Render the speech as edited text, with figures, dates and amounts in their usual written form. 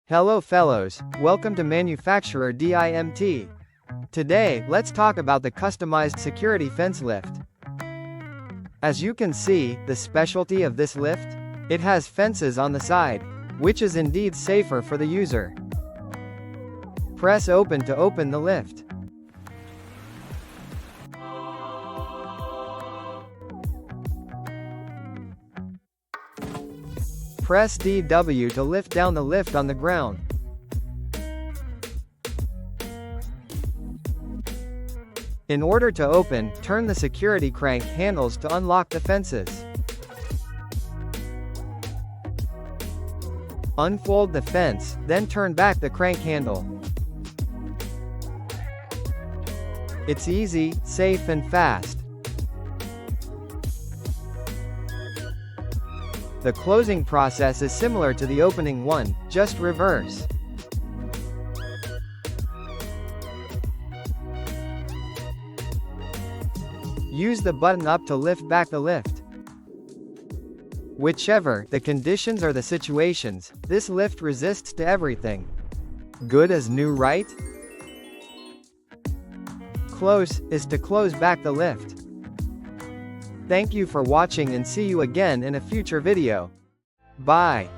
Hello fellows, welcome to manufacturer DIMT. Today, let's talk about the customized security fence lift. As you can see, the specialty of this lift? It has fences on the side, which is indeed safer for the user. Press open to open the lift. Press DW to lift down the lift on the ground. In order to open, turn the security crank handles to unlock the fences. Unfold the fence, then turn back the crank handle. It's easy, safe and fast. The closing process is similar to the opening one, just reverse. Use the button up to lift back the lift. Whichever the conditions or the situations, this lift resists to everything. Good as new, right? Close is to close back the lift. Thank you for watching and see you again in a future video. Bye.